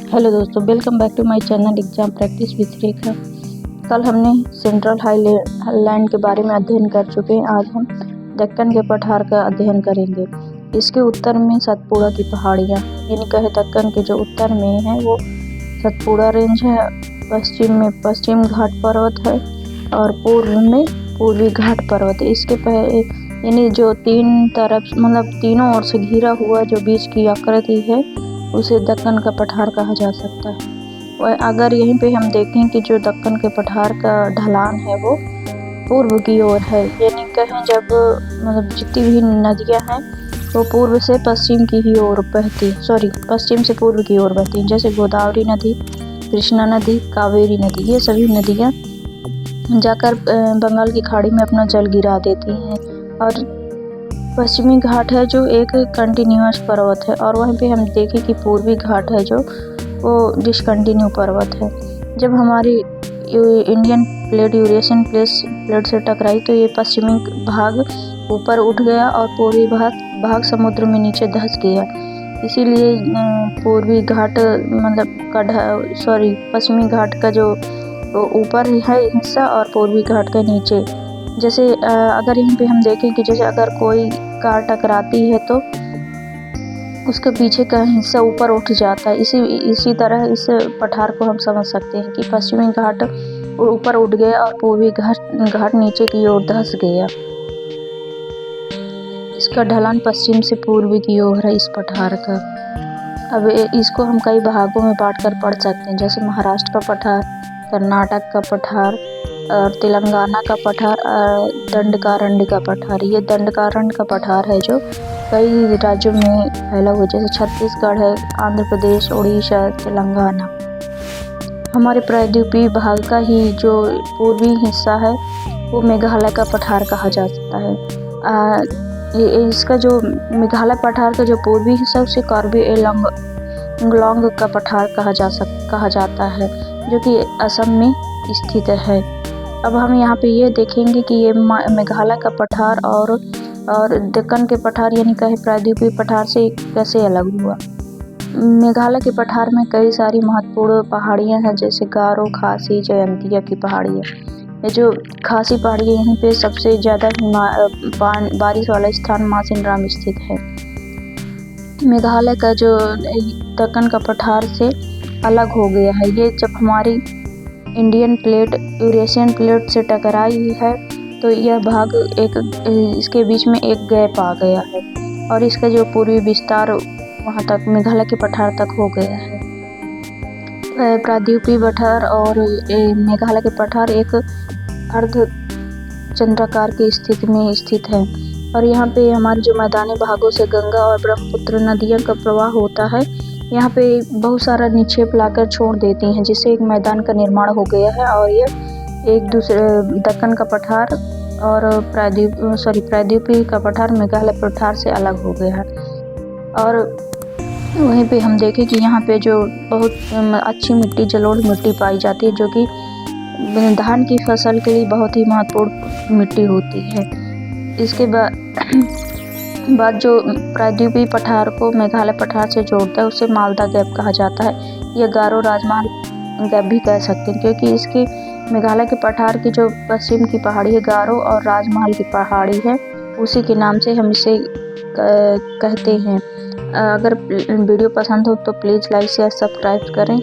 Hello दोस्तों, welcome back to my channel exam practice with Rekha. कल हमने सेंट्रल हाईलैंड के बारे में अध्ययन कर चुके हैं। आज हम दक्कन के पठार का अध्ययन करेंगे। इसके उत्तर में सतपुड़ा की पहाड़ियाँ, यानी कहे दक्कन के जो उत्तर में है वो सतपुड़ा रेंज है, पश्चिम में पश्चिम घाट पर्वत है और पूर्व में पूर्वी घाट पर्वत है। इसके यानी जो तीन तरफ मतलब तीनों ओर से घिरा हुआ जो बीच की आकृति है उसे दक्कन का पठार कहा जा सकता है। वह अगर यहीं पे हम देखें कि जो दक्कन के पठार का ढलान है वो पूर्व की ओर है, यानी कहें जब मतलब जितनी भी नदियां हैं वो पूर्व से पश्चिम की ही ओर बहती, पश्चिम से पूर्व की ओर बहती हैं। जैसे गोदावरी नदी, कृष्णा नदी, कावेरी नदी, ये सभी नदियाँ जाकर बंगाल की खाड़ी में अपना जल गिरा देती हैं। और पश्चिमी घाट है जो एक कंटिन्यूअस पर्वत है, और वहीं पे हम देखें कि पूर्वी घाट है जो वो डिसकंटिन्यू पर्वत है। जब हमारी इंडियन प्लेट यूरेशियन प्लेट से टकराई तो ये पश्चिमी भाग ऊपर उठ गया और पूर्वी भाग समुद्र में नीचे धंस गया। इसीलिए पूर्वी घाट पश्चिमी घाट का जो ऊपर है हिस्सा और पूर्वी घाट का नीचे। जैसे अगर यहीं पे हम देखें कि जैसे अगर कोई कार टकराती है तो उसके पीछे का हिस्सा ऊपर उठ जाता है। इसी तरह इस पठार को हम समझ सकते हैं कि पश्चिमी घाट ऊपर उठ गया और पूर्वी घाट नीचे की ओर धंस गया। इसका ढलान पश्चिम से पूर्व की ओर है इस पठार का। अब इसको हम कई भागों में बांटकर पढ़ सकते हैं, जैसे महाराष्ट्र का पठार, कर्नाटक का पठार और तेलंगाना का पठार, दंडकारण्य का पठार। ये दंडकारण्य का पठार है जो कई राज्यों में फैला हुआ, जैसे छत्तीसगढ़ है, आंध्र प्रदेश, उड़ीसा, तेलंगाना। हमारे प्रायद्वीपीय भाग का ही जो पूर्वी हिस्सा है वो मेघालय का पठार कहा जा सकता है। इसका जो मेघालय पठार का जो पूर्वी हिस्सा उसे कार्बी एंगलोंग का पठार कहा जाता है, जो कि असम में स्थित है। अब हम यहाँ पे ये देखेंगे कि ये मेघालय का पठार और दक्कन के पठार यानी कहे प्रायद्वीपीय पठार से कैसे अलग हुआ। मेघालय के पठार में कई सारी महत्वपूर्ण पहाड़ियाँ हैं, जैसे गारो, खासी, जयंतिया की पहाड़ियाँ। ये जो खासी पहाड़ी है यहीं पे सबसे ज़्यादा बारिश वाला स्थान मासिनराम स्थित है। मेघालय का जो दक्कन का पठार से अलग हो गया है। ये जब हमारी इंडियन प्लेट यूरेशियन प्लेट से टकराई है तो यह भाग इसके बीच में एक गैप आ गया है और इसका जो पूर्वी विस्तार वहाँ तक मेघालय के पठार तक हो गया है। प्रायद्वीपीय पठार और मेघालय के पठार एक अर्ध चंद्राकार की स्थिति में स्थित है, और यहाँ पे हमारे जो मैदानी भागों से गंगा और ब्रह्मपुत्र नदियों का प्रवाह होता है, यहाँ पे बहुत सारा निक्षेप लाकर छोड़ देती हैं, जिससे एक मैदान का निर्माण हो गया है। और ये एक दूसरे दक्कन का पठार और प्रायद्वीपीय का पठार मेघालय पठार से अलग हो गया है। और वहीं पे हम देखें कि यहाँ पे जो बहुत अच्छी मिट्टी, जलोढ़ मिट्टी पाई जाती है, जो कि धान की फसल के लिए बहुत ही महत्वपूर्ण मिट्टी होती है। इसके बाद जो प्रायद्वीपीय पठार को मेघालय पठार से जोड़ता है उसे मालदा गैप कहा जाता है, या गारो राजमहल गैप भी कह सकते हैं, क्योंकि इसके मेघालय के पठार की जो पश्चिम की पहाड़ी है गारो और राजमहल की पहाड़ी है, उसी के नाम से हम इसे कहते हैं। अगर वीडियो पसंद हो तो प्लीज़ लाइक शेयर सब्सक्राइब करें।